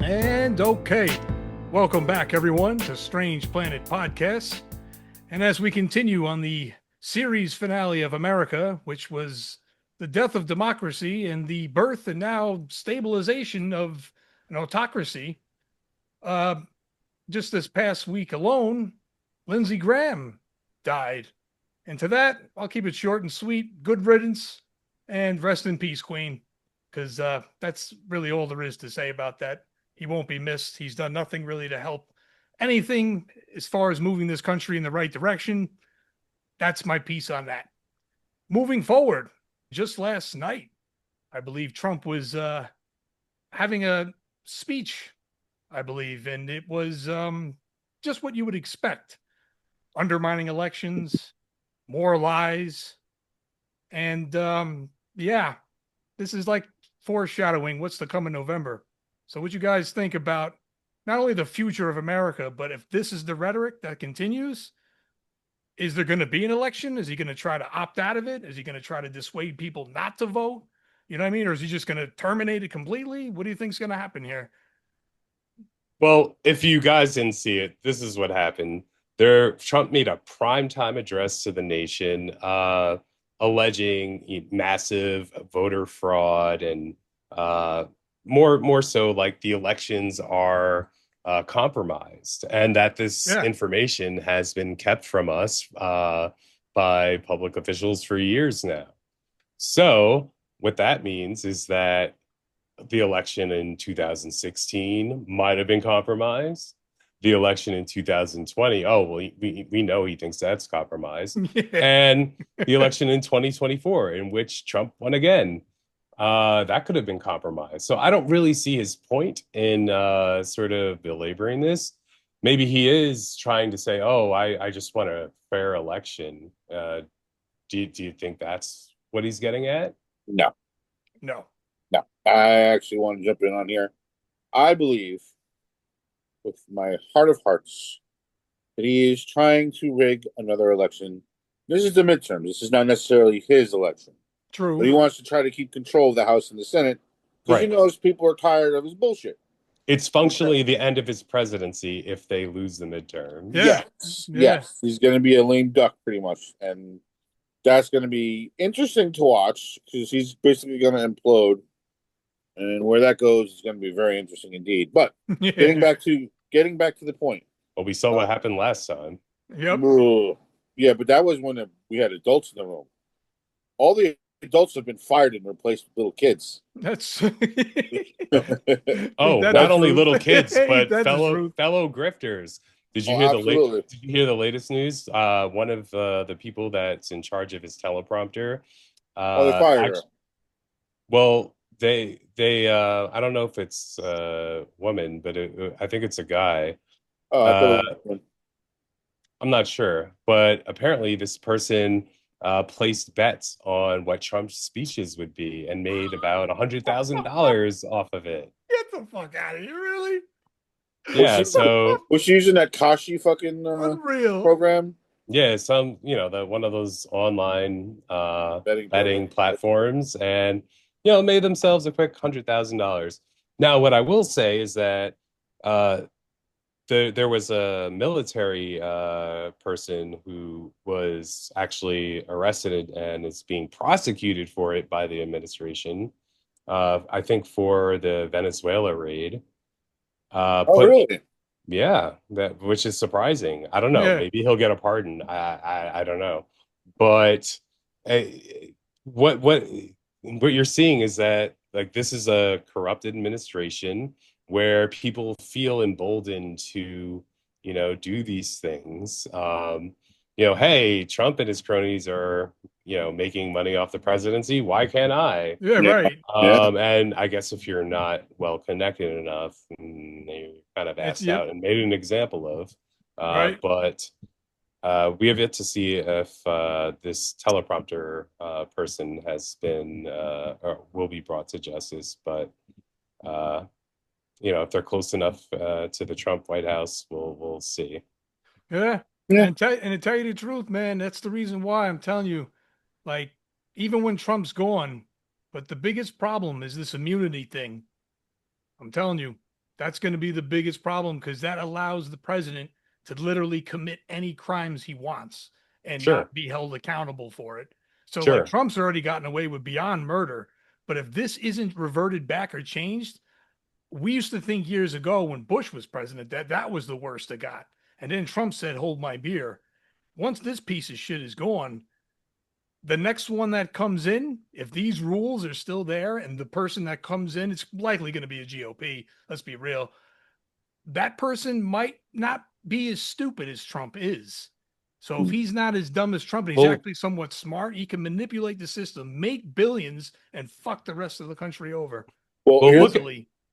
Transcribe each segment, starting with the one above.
And okay, welcome back everyone to Strange Planet Podcast. And as we continue on the series finale of America, which was the death of democracy and the birth and now stabilization of an autocracy, uh, just this past week alone, Lindsey Graham died. And to that, I'll keep it short and sweet. Good riddance and rest in peace, Queen, because that's really all there is to say about that. He won't be missed. He's done nothing really to help anything as far as moving this country in the right direction. That's my piece on that. Moving forward, just last night, I believe Trump was having a speech, I believe, and it was just what you would expect. Undermining elections, more lies, and yeah, this is like foreshadowing what's to come in November. So what you guys think about not only the future of America, but if this is the rhetoric that continues, is there going to be an election? Is he going to try to opt out of it? Is he going to try to dissuade people not to vote? You know what I mean? Or is he just going to terminate it completely? What do you think is going to happen here? Well, if you guys didn't see it, this is what happened. Trump made a primetime address to the nation, alleging massive voter fraud and more so like the elections are compromised, and that this Yeah. information has been kept from us by public officials for years now. So what that means is that the election in 2016 might have been compromised. The election in 2020, oh, well, we know he thinks that's compromised. Yeah. And the election in 2024, in which Trump won again, that could have been compromised. So I don't really see his point in sort of belaboring this. Maybe he is trying to say, oh, I just want a fair election. Do you think that's what he's getting at? No, No. no. I actually want to jump in on here. I believe, with my heart of hearts, that he is trying to rig another election. This is the midterm. This is not necessarily his election, but True. he wants to try to keep control of the House and the Senate because he Right. knows people are tired of his bullshit. It's functionally the end of his presidency if they lose the midterm. Yeah. Yes, Yeah. yes. He's going to be a lame duck pretty much, and that's going to be interesting to watch because he's basically going to implode, and where that goes is going to be very interesting indeed. But getting Yeah. back to the point. Well, we saw what happened last time. Yep. Yeah, but that was when we had adults in the room. All the adults have been fired and replaced with little kids. That's Oh, That's not only true. little kids, but That's the fellow truth. fellow grifters. Did you Oh, hear absolutely. Did you hear the latest news? One of the people that's in charge of his teleprompter, Oh, they fired her. act- well, they I don't know if it's a woman, but I think it's a guy. Oh, I thought Uh, it was. I'm not sure, but apparently this person placed bets on what Trump's speeches would be and made about $100,000 off of it. Get the fuck out of here, really? Was Yeah, she so was she using that Kashi fucking Unreal. program? yeah, some the one of those online Betting betting program. platforms, and made themselves a quick $100,000. Now, what I will say is that uh, there was a military person who was actually arrested and is being prosecuted for it by the administration. I think for the Venezuela raid. Oh, But really? yeah, that which is surprising. I don't know. Yeah. Maybe he'll get a pardon. I don't know. But uh, what what you're seeing is that like this is a corrupted administration where people feel emboldened to, do these things. Hey, Trump and his cronies are, making money off the presidency. Why can't I? Yeah, Yeah, right. yeah. And I guess if you're not well connected enough, you're kind of It's asked yep, out and made an example of. right. But we have yet to see if this teleprompter person has been or will be brought to justice. But if they're close enough to the Trump White House, we'll see. Yeah. Yeah. And to tell you the truth, man, that's the reason why I'm telling you, like, even when Trump's gone, but the biggest problem is this immunity thing. I'm telling you. That's going to be the biggest problem because that allows the president to literally commit any crimes he wants and Sure. not be held accountable for it. So, Sure. like, Trump's already gotten away with beyond murder. But if this isn't reverted back or changed, we used to think years ago when Bush was president that that was the worst it got. And then Trump said, hold my beer. Once this piece of shit is gone, the next one that comes in, if these rules are still there and the person that comes in, it's likely going to be a GOP. Let's be real. That person might not be as stupid as Trump is. So if he's not as dumb as Trump and he's actually somewhat smart, he can manipulate the system, make billions, and fuck the rest of the country over. Well, here's Go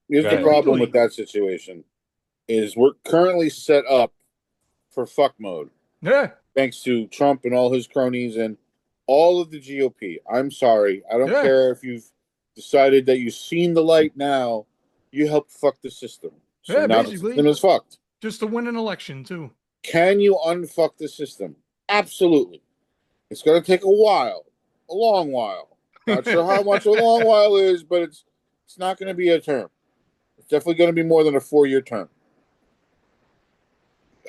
the ahead. problem with that situation is we're currently set up for fuck mode. Yeah. Thanks to Trump and all his cronies and all of the GOP. I'm sorry. I don't care if you've decided that you've seen the light now. You helped fuck the system. So now the system is fucked. Just to win an election, too. Can you unfuck the system? Absolutely. It's going to take a while. A long while. Not sure how much a long while is, but it's not going to be a term. It's definitely going to be more than a 4-year term.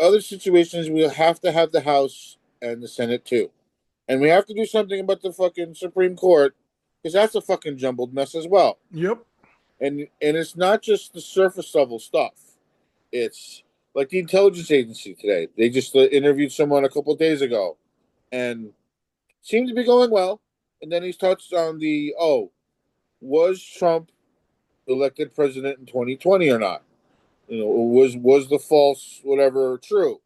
Other situations, we'll have to have the House and the Senate, too. And we have to do something about the fucking Supreme Court, because that's a fucking jumbled mess as well. Yep. And it's not just the surface level stuff. It's like the intelligence agency today. They just interviewed someone a couple of days ago, and seemed to be going well. And then he's touched on was Trump elected president in 2020 or not? Was the false whatever true?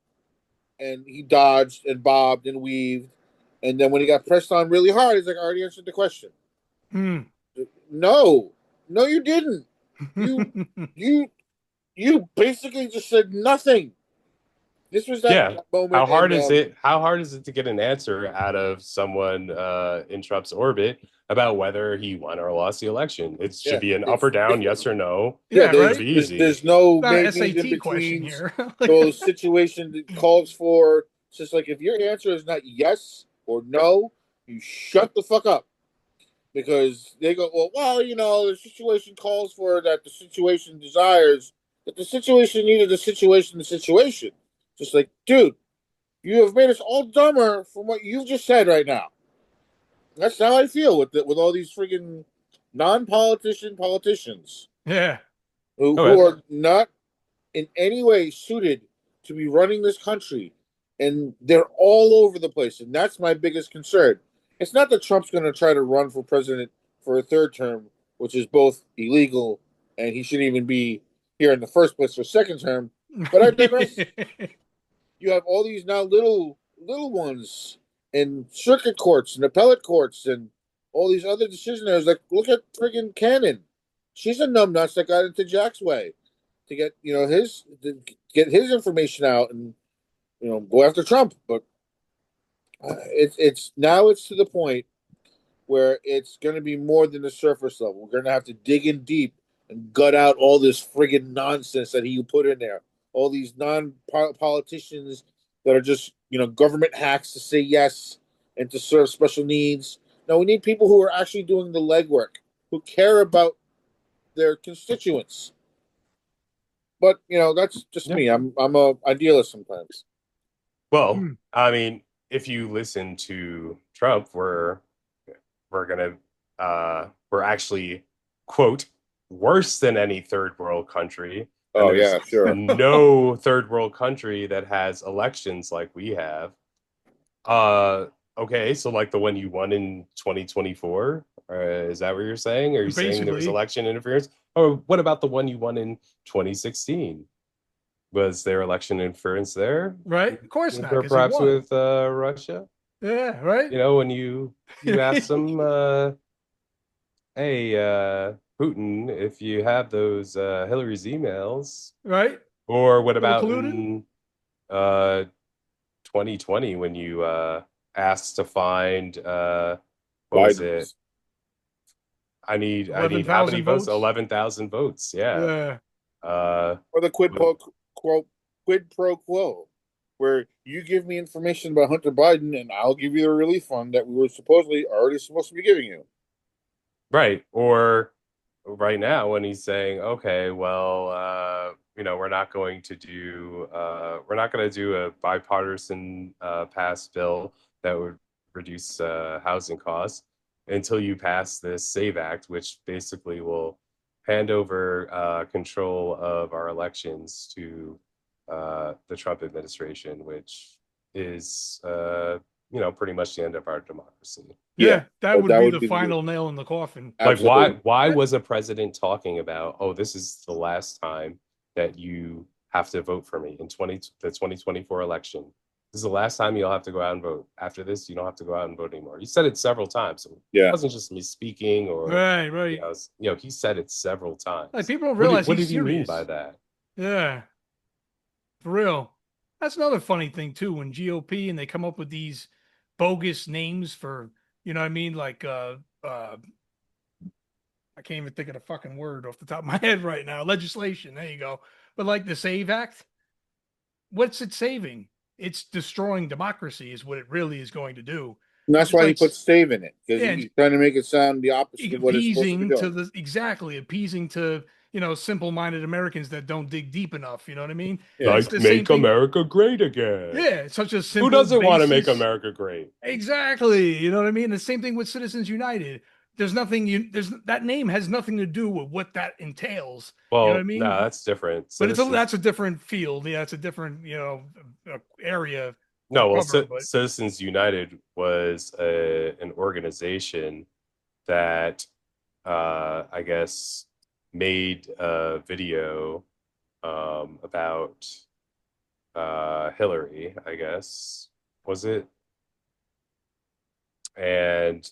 And he dodged and bobbed and weaved. And then when he got pressed on really hard, he's like, I already answered the question. No, you didn't. You basically just said nothing. This was that moment. How hard is it? How hard is it to get an answer out of someone in Trump's orbit about whether he won or lost the election? It should be an up or down, yes or no. Yeah, right. There's no SAT question here. The situation that calls for. It's just like if your answer is not yes or no, you shut the fuck up. Because they go, the situation calls for that. The situation desires that the situation needed the situation. Just like, dude, you have made us all dumber from what you've just said right now. That's how I feel with all these friggin' politicians. Yeah. Who are not in any way suited to be running this country. And they're all over the place. And that's my biggest concern. It's not that Trump's going to try to run for president for a third term, which is both illegal and he shouldn't even be here in the first place for second term. But I digress. You have all these now little ones in circuit courts and appellate courts and all these other decisioners. Like, look at friggin' Cannon. She's a numbnuts that got into Jack's way to get his information out and go after Trump. But it's to the point where it's going to be more than the surface level. We're going to have to dig in deep and gut out all this friggin' nonsense that he put in there. All these non-politicians that are just, government hacks to say yes and to serve special needs. No, we need people who are actually doing the legwork, who care about their constituents. But, that's just me. I'm a idealist sometimes. Well, I mean, if you listen to Trump, we're actually, quote, worse than any third world country. Oh, yeah, sure. No third world country that has elections like we have. Okay, so like the one you won in 2024? Is that what you're saying? Are you saying there was election interference? Or what about the one you won in 2016? Was there election interference there? Right, of course not. Or perhaps with Russia? Yeah, right. When you ask them, hey, Putin, if you have those Hillary's emails, right? Or what about in 2020 when you asked to find what was it? I need how many votes? 11,000 votes. Yeah. Or the quid pro quo, where you give me information about Hunter Biden and I'll give you the relief fund that we were supposed to be giving you. Right. Or right now when he's saying, okay, well, we're not going to do a bipartisan pass bill that would reduce housing costs until you pass this SAVE Act, which basically will hand over control of our elections to the Trump administration, which is pretty much the end of our democracy. Yeah, that but would that be would the be final nail in the coffin. Like absolutely. why was a president talking about, oh, this is the last time that you have to vote for me in the 2024 election. This is the last time you'll have to go out and vote. After this, you don't have to go out and vote anymore. He said it several times. So it Yeah. wasn't just me speaking or Right. he said it several times. Like people don't realize What he's did he mean serious. by that? Yeah, for real. That's another funny thing too. When GOP and they come up with these bogus names for, you know what I mean? Like, I can't even think of the fucking word off the top of my head right now. Legislation. There you go. But like the SAVE Act, what's it saving? It's destroying democracy, is what it really is going to do. And that's It's why he like, puts save in it, because yeah, he's trying to make it sound the opposite of what it's supposed to be appeasing to doing. the appeasing to simple-minded Americans that don't dig deep enough. You know what I mean? Yeah. It's Like, the same make thing. America great again. Yeah, it's such a simple. Who doesn't want to make basis. America great? Exactly. You know what I mean? The same thing with Citizens United. There's nothing that name has nothing to do with what that entails. You know what I Well, mean? no, that's different. But Citizens. that's a different field. Yeah, it's a different area to No, well, cover. But Citizens United was an organization that I guess made a video about Hillary, I guess, was it? And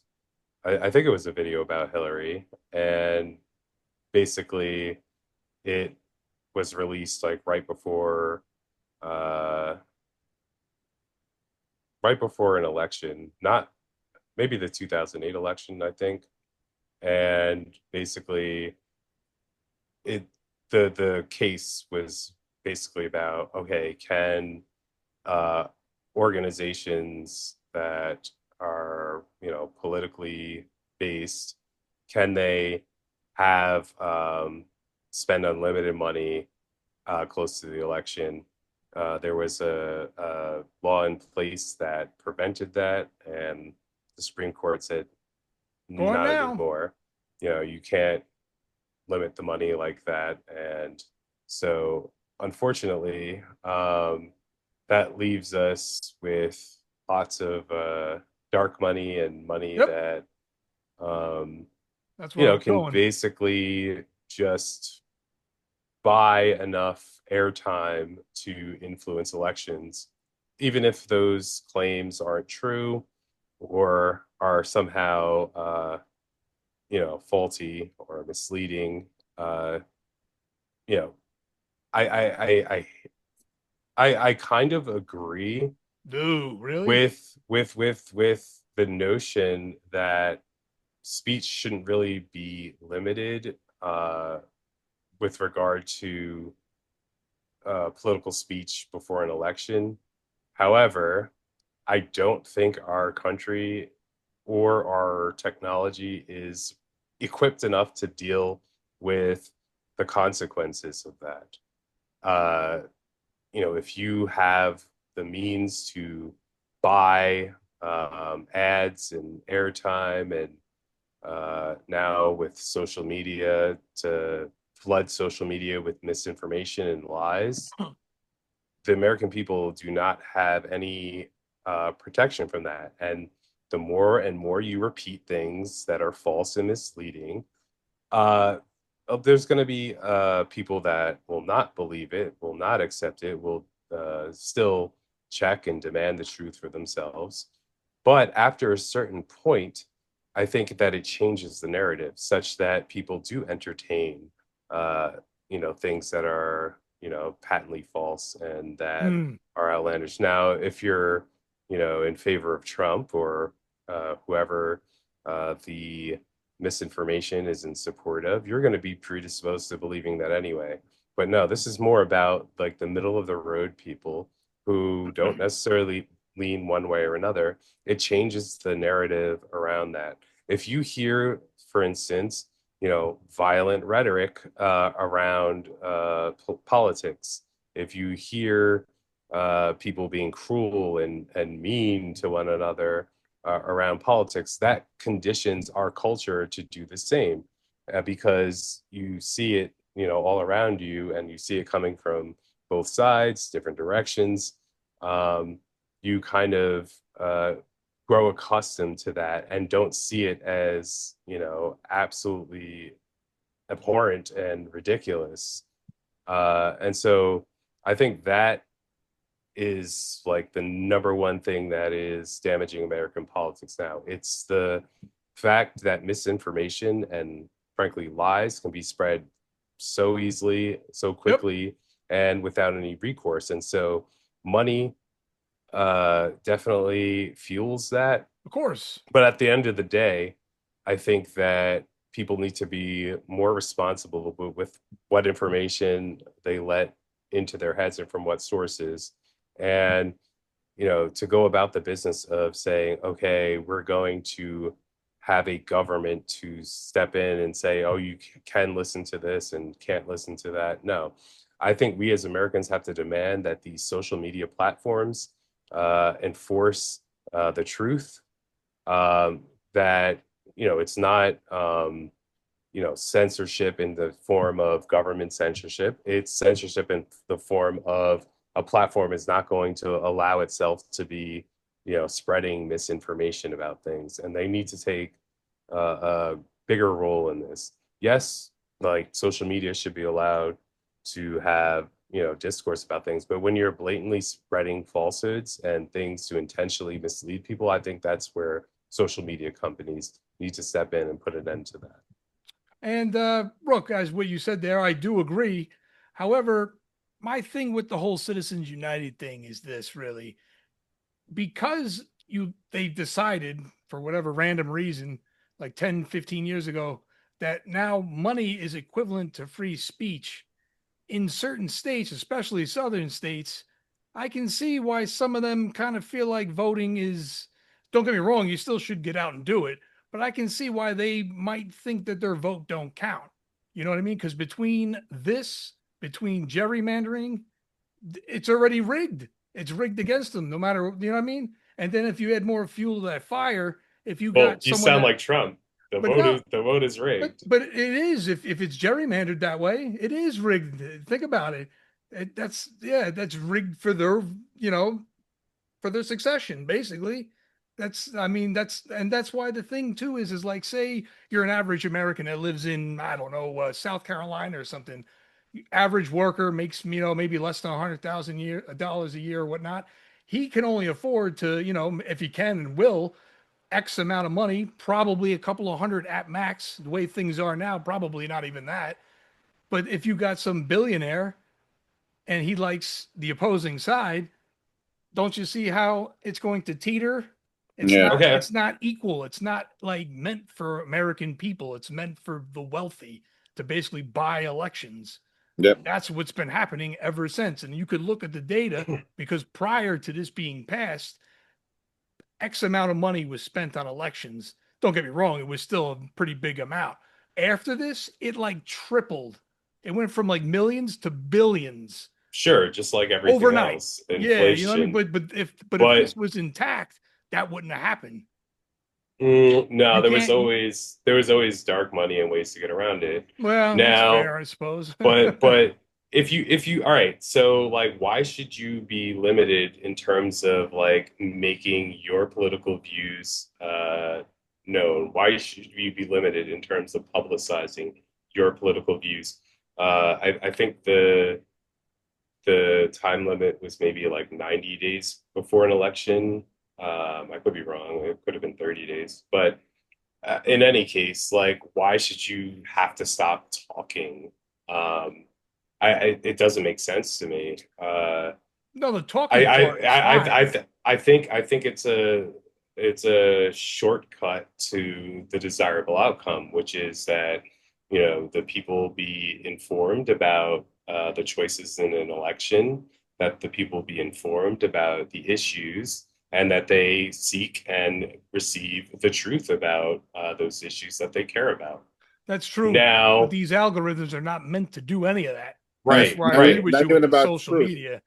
I think it was a video about Hillary, and basically it was released like uh, right before an election, not maybe the 2008 election, I think. And basically it the case was basically about, okay, can uh, organizations that are politically based, can they have spend unlimited money close to the election? There was a law in place that prevented that, and the Supreme Court said go on not now. anymore. You can't limit the money like that. And so unfortunately, that leaves us with lots of dark money and money Yep, that that's where I was can going. basically just buy enough airtime to influence elections, even if those claims aren't true or are somehow faulty or misleading. uh you know I I kind of agree Dude, really? with the notion that speech shouldn't really be limited with regard to political speech before an election. However, I don't think our country or our technology is equipped enough to deal with the consequences of that. Uh, if you have the means to buy ads and airtime, and now with social media to flood social media with misinformation and lies, the American people do not have any protection from that. And the more and more you repeat things that are false and misleading, uh, there's going to be people that will not believe it, will not accept it, will still check and demand the truth for themselves. But after a certain point, I think that it changes the narrative such that people do entertain, things that are, patently false and that Hmm. are outlandish. Now, if you're, in favor of Trump or whoever the misinformation is in support of, you're going to be predisposed to believing that anyway. But no, this is more about like the middle of the road people who don't necessarily lean one way or another. It changes the narrative around that. If you hear, for instance, violent rhetoric around politics, if you hear people being cruel and mean to one another around politics, that conditions our culture to do the same, because you see it, all around you, and you see it coming from both sides, different directions. You kind of grow accustomed to that and don't see it as, absolutely abhorrent and ridiculous. And so I think that is like the number one thing that is damaging American politics now. It's the fact that misinformation and frankly lies can be spread so easily, so Yep, quickly, and without any recourse. And so money definitely fuels that. of course. But at the end of the day, I think that people need to be more responsible with what information they let into their heads and from what sources. And, to go about the business of saying, okay, we're going to have a government to step in and say, oh, you can listen to this and can't listen to that. No, I think we as Americans have to demand that these social media platforms enforce the truth, that it's not censorship in the form of government censorship. It's censorship in the form of a platform is not going to allow itself to be spreading misinformation about things, and they need to take a bigger role in this. Yes, like social media should be allowed to have discourse about things, but when you're blatantly spreading falsehoods and things to intentionally mislead people, I think that's where social media companies need to step in and put an end to that. And Brooke, as what you said there, I do agree. However, my thing with the whole Citizens United thing is this really, because they decided for whatever random reason, like 10, 15 years ago, that now money is equivalent to free speech in certain states, especially southern states. I can see why some of them kind of feel like voting is, don't get me wrong, you still should get out and do it, but I can see why they might think that their vote don't count. You know what I mean? Because between gerrymandering, it's already rigged. It's rigged against them, no matter, you know what I mean? And then if you add more fuel to that fire, if you Well, got you someone sound that, like Trump. The but vote no, is the vote is but rigged. but it is, if it's gerrymandered that way, it is rigged. Think about it. That's, yeah, that's rigged for their, you know, for their succession, basically. That's, I mean, that's why the thing too is like, say you're an average American that lives in, I don't know, South Carolina or something. Average worker makes, maybe less than $100,000 a year or whatnot. He can only afford to, if he can and will, X amount of money, probably a couple of hundred at max. The way things are now, probably not even that. But if you got some billionaire and he likes the opposing side, don't you see how it's going to teeter? It's Yeah. not Okay. it's not equal. It's not like meant for American people. It's meant for the wealthy to basically buy elections. Yep. That's what's been happening ever since. And you could look at the data, because prior to this being passed, X amount of money was spent on elections. Don't get me wrong, it was still a pretty big amount. After this, it like tripled. It went from like millions to billions Sure, just like everything overnight. else, Yeah, you know what I mean? inflation. But if But this was intact, that wouldn't have happened. no, You can't, there was always dark money and ways to get around it. well, that's Now, fair, I suppose. but if you all right, so like why should you be limited in terms of like making your political views known? Why should you be limited in terms of publicizing your political views? I think the time limit was maybe like 90 days before an election. I could be wrong. It could have been 30 days. But in any case, like, why should you have to stop talking? It doesn't make sense to me. No, the talking part is fine. I think it's a shortcut to the desirable outcome, which is that the people be informed about the choices in an election, that the people be informed about the issues, and that they seek and receive the truth about those issues that they care about. That's true. Now, But these algorithms are not meant to do any of that. right, That's where I agree right. with Not you even with the about social truth. media.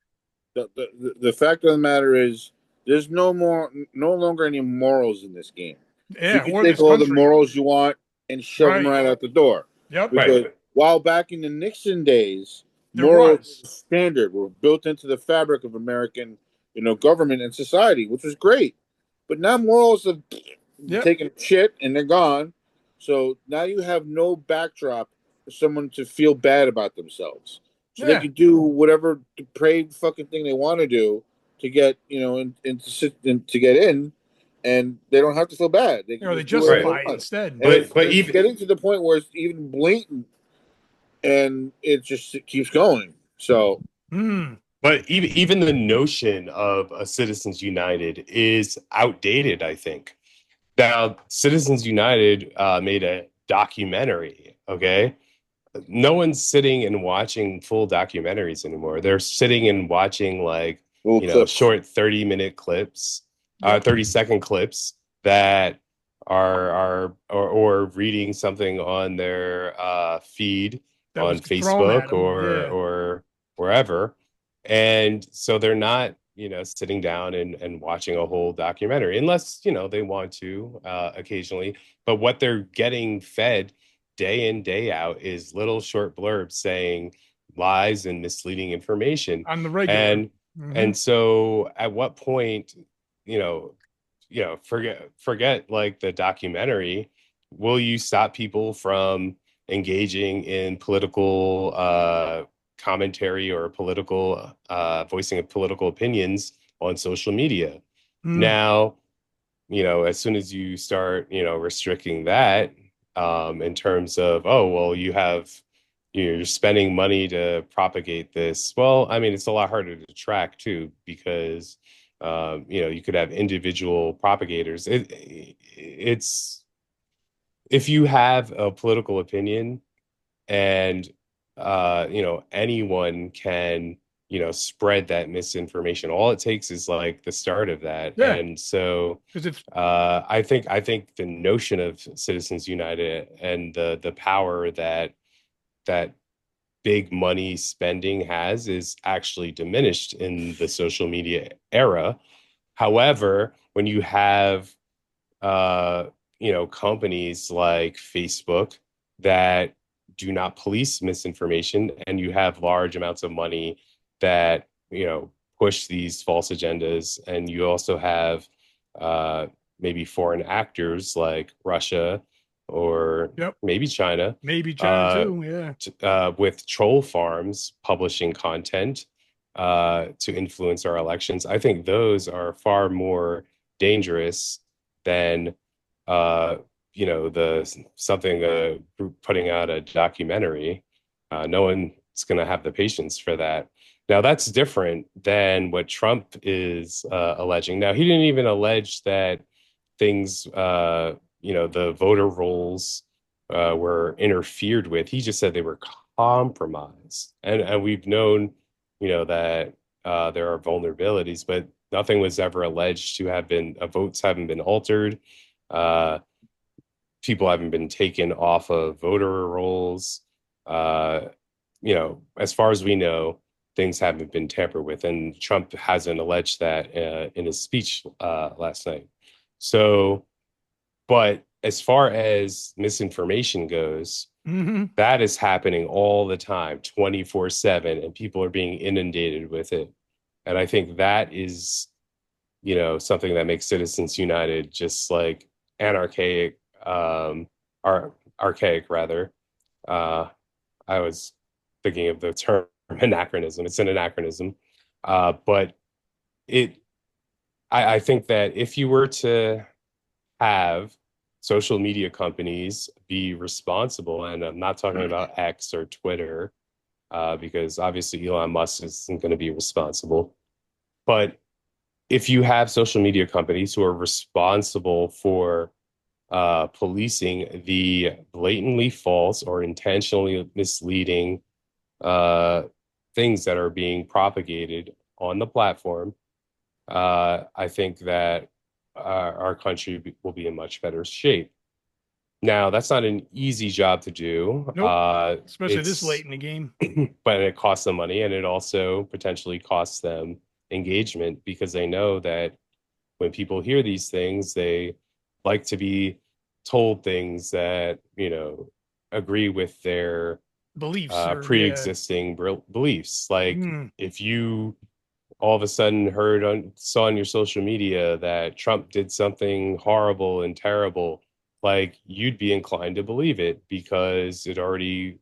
The fact of the matter is, there's no longer any morals in this game. Yeah, You can or take this all the country. morals you want and shove them Right. right out the door. Yep. Because Right. while back in the Nixon days, There morals was. standard were built into the fabric of American, government and society, which was great. But now morals have Yep. taken shit and they're gone. So now you have no backdrop for someone to feel bad about themselves. So they Yeah. can do whatever depraved fucking thing they want to do to get, to get in, and they don't have to feel bad. They can They just do whatever justify they it want. instead. And But it's even getting to the point where it's even blatant, and it keeps going. So But even the notion of a Citizens United is outdated, I think. Now, Citizens United made a documentary, okay? No one's sitting and watching full documentaries anymore. They're sitting and watching like, little clips. short 30-minute clips, Yep. 30-second clips that or reading something on their feed that on was thrown at Facebook them. Yeah. or wherever. And so they're not, sitting down and watching a whole documentary unless, they want to occasionally. But what they're getting fed day in, day out is little short blurbs saying lies and misleading information. On the regular. And and so at what point, you know, forget like the documentary, will you stop people from engaging in political commentary or political voicing of political opinions on social media? Now, as soon as you start, restricting that, in terms of, oh, well, you're spending money to propagate this. Well, I mean, it's a lot harder to track too, because, you could have individual propagators. It's if you have a political opinion and anyone can spread that misinformation. All it takes is like the start of that. Yeah. And so Because if I think the notion of Citizens United and the power that big money spending has is actually diminished in the social media era. However, when you have companies like Facebook that do not police misinformation, and you have large amounts of money that, push these false agendas, and you also have uh, maybe foreign actors like Russia or Yep. maybe China, maybe China too. Yeah. with troll farms publishing content to influence our elections. I think those are far more dangerous than the something group putting out a documentary. No one's going to have the patience for that. Now that's different than what Trump is alleging. Now he didn't even allege that things, the voter rolls were interfered with. He just said they were compromised, and we've known, that there are vulnerabilities, but nothing was ever alleged to have been. Votes haven't been altered. Uh, People haven't been taken off of voter rolls. As far as we know, things haven't been tampered with, and Trump hasn't alleged that in his speech last night. So, but as far as misinformation goes, that is happening all the time, 24/7, and people are being inundated with it. And I think that is, something that makes Citizens United just like anarchic, archaic rather. I was thinking of the term anachronism. It's an anachronism. But it, I think that if you were to have social media companies be responsible, and I'm not talking about X or Twitter, because obviously Elon Musk isn't going to be responsible. But if you have social media companies who are responsible for policing the blatantly false or intentionally misleading things that are being propagated on the platform, I think that our country will be in much better shape. Now, that's not an easy job to do. Nope. Especially this late It's in the game. but it costs them money, and it also potentially costs them engagement because they know that when people hear these things, they like to be told things that, agree with their Beliefs or yeah. pre-existing beliefs. Like Mm, if you all of a sudden saw on your social media that Trump did something horrible and terrible, like you'd be inclined to believe it because it already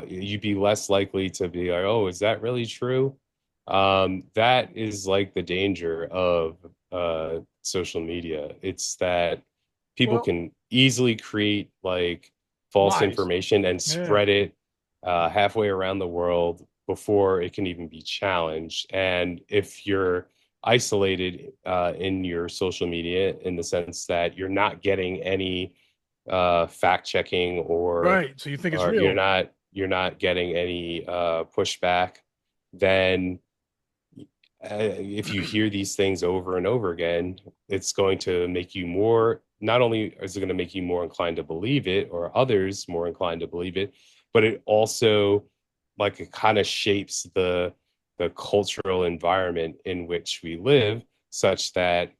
you'd be less likely to be like, oh, is that really true? That is like the danger of social media. It's that people well, can easily create like false lies. information and Yeah. spread it halfway around the world before it can even be challenged. And if you're isolated in your social media in the sense that you're not getting any fact checking Right. So you think it's or you're real. not getting any pushback, then if you hear these things over and over again, it's going to make you more, not only is it going to make you more inclined to believe it or others more inclined to believe it, but it also like it kind of shapes the cultural environment in which we live such that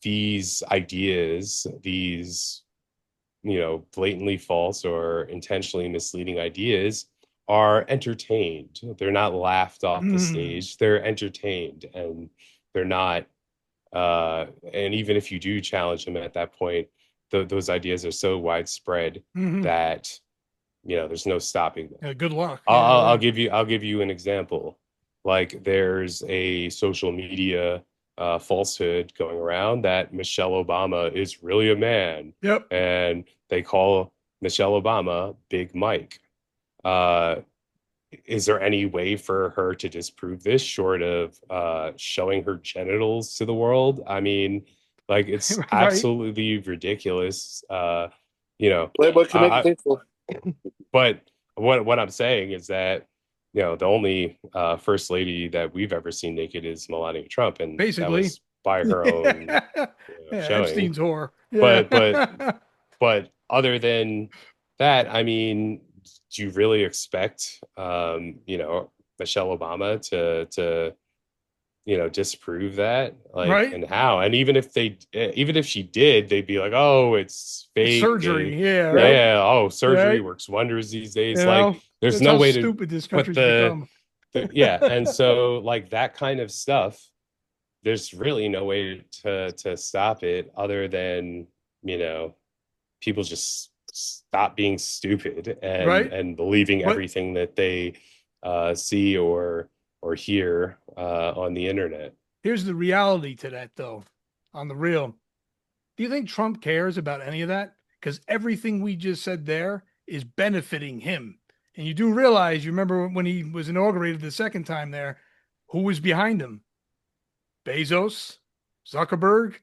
these ideas, these blatantly false or intentionally misleading ideas are entertained. They're not laughed off the Mm, stage. They're entertained and they're not and even if you do challenge them at that point, those ideas are so widespread hmm. that there's no stopping them. Yeah, good luck. I'll, Yeah, I'll yeah. I'll give you an example. Like there's a social media falsehood going around that Michelle Obama is really a man, Yep. and they call Michelle Obama Big Mike. Uh, is there any way for her to disprove this short of showing her genitals to the world? I mean, like it's Right. absolutely ridiculous. You know, Playboy can make it I, tasteful. but what I'm saying is that the only first lady that we've ever seen naked is Melania Trump, and that Basically. was by her own Yeah. Yeah. showing. Epstein's whore. Yeah. But but but other than that, I mean, do you really expect Michelle Obama to disprove that? Like, Right. and how? And even if she did, they'd be like, oh, it's It's fake. surgery. Yeah. Right. Yeah, oh, surgery Right. works wonders these You days. Like, know, there's that's no how way to stupid this put country's become. yeah. And so like that kind of stuff, there's really no way to stop it other than, you know, people just stop being stupid Right. and believing But everything that they see or hear on the internet. here's the reality to that, though, on the real. Do you think Trump cares about any of that? Because everything we just said there is benefiting him. And you do realize, you remember when he was inaugurated the second time there, who was behind him? Bezos, Zuckerberg,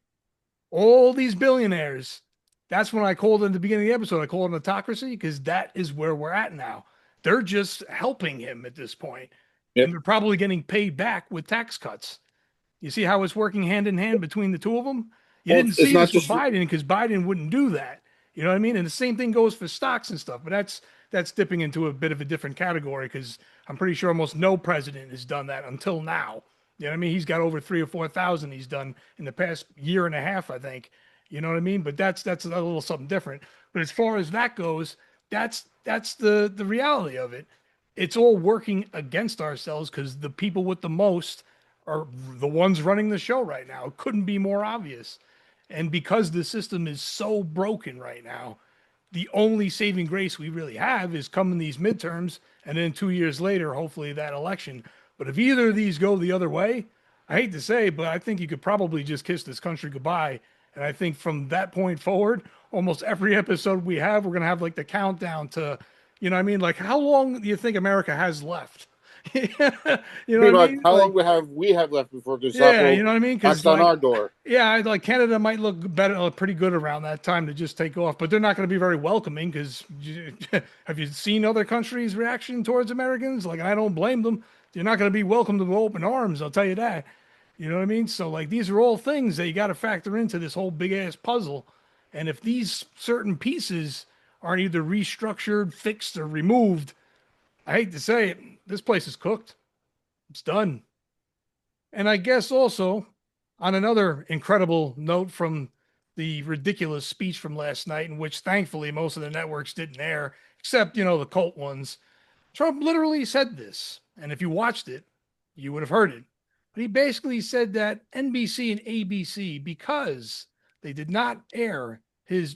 all these billionaires. That's when I called in the beginning of the episode, I called it autocracy because that is where we're at now. They're just helping him at this point, and Yep. they're probably getting paid back with tax cuts. You see how it's working hand in hand between the two of them? You Well, didn't it's see not this with just Biden because Biden wouldn't do that. You know what I mean? And the same thing goes for stocks and stuff. But that's dipping into a bit of a different category because I'm pretty sure almost no president has done that until now. You know what I mean? He's got over 3 or 4 thousand he's done in the past year and a half, I think. You know what I mean? But that's a little something different. But as far as that goes, that's the reality of it. It's all working against ourselves because the people with the most are the ones running the show right now. It couldn't be more obvious. And because the system is so broken right now, the only saving grace we really have is coming these midterms and then 2 years later, hopefully that election. But if either of these go the other way, I hate to say, but I think you could probably just kiss this country goodbye. And I think from that point forward, almost every episode we have, we're going to have like the countdown to, you know what I mean? Like, how long do you think America has left? You know what I pretty much mean? how long Like, we have left before yeah, you Gestapo know what I mean? Because knocks on like, our door. yeah, like Canada might look better, pretty good around that time to just take off, but they're not going to be very welcoming. Because have you seen other countries' reaction towards Americans? Like, I don't blame them. They're not going to be welcomed with open arms. I'll tell you that. You know what I mean? So like, these are all things that you got to factor into this whole big ass puzzle. And if these certain pieces aren't either restructured, fixed, or removed, I hate to say it, this place is cooked. It's done. And I guess also, on another incredible note from the ridiculous speech from last night, in which thankfully most of the networks didn't air, except, the cult ones, Trump literally said this. And if you watched it, you would have heard it. But he basically said that NBC and ABC, because they did not air his,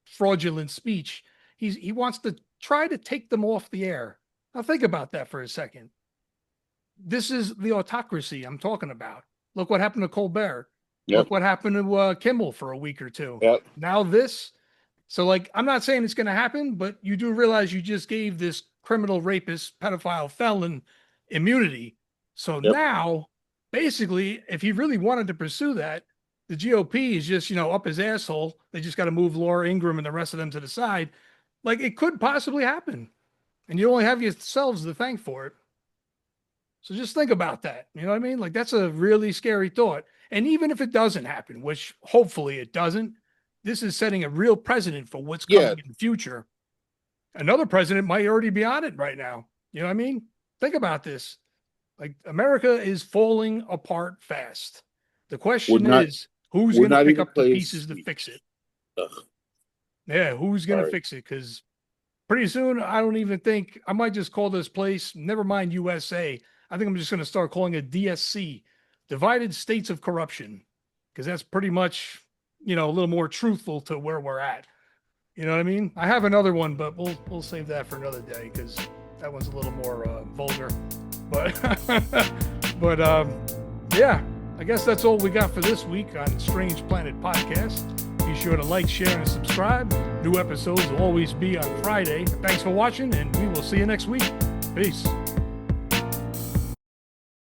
fraudulent speech, he wants to try to take them off the air. Now think about that for a second. This is the autocracy I'm talking about. Look what happened to Colbert. Yep. Look what happened to Kimmel for a week or two. Yep. Now this. So, I'm not saying it's going to happen, but you do realize you just gave this criminal, rapist, pedophile, felon immunity. So now, basically, if he really wanted to pursue that, the GOP is just, up his asshole. They just got to move Laura Ingraham and the rest of them to the side. It could possibly happen. And you only have yourselves to thank for it. So just think about that. You know what I mean? That's a really scary thought. And even if it doesn't happen, which hopefully it doesn't, this is setting a real precedent for what's coming in the future. Another president might already be on it right now. You know what I mean? Think about this. America is falling apart fast. The question is, who's going to pick up the pieces to fix it? Ugh. Yeah, who's going to fix it? Because pretty soon, I don't even think, I might just call this place, never mind USA. I think I'm just going to start calling it DSC, Divided States of Corruption, because that's pretty much, a little more truthful to where we're at. You know what I mean? I have another one, but we'll save that for another day because that one's a little more vulgar. But yeah, I guess that's all we got for this week on Strange Planet Podcast. Be sure to like, share, and subscribe. New episodes will always be on Friday. Thanks for watching, and we will see you next week. Peace.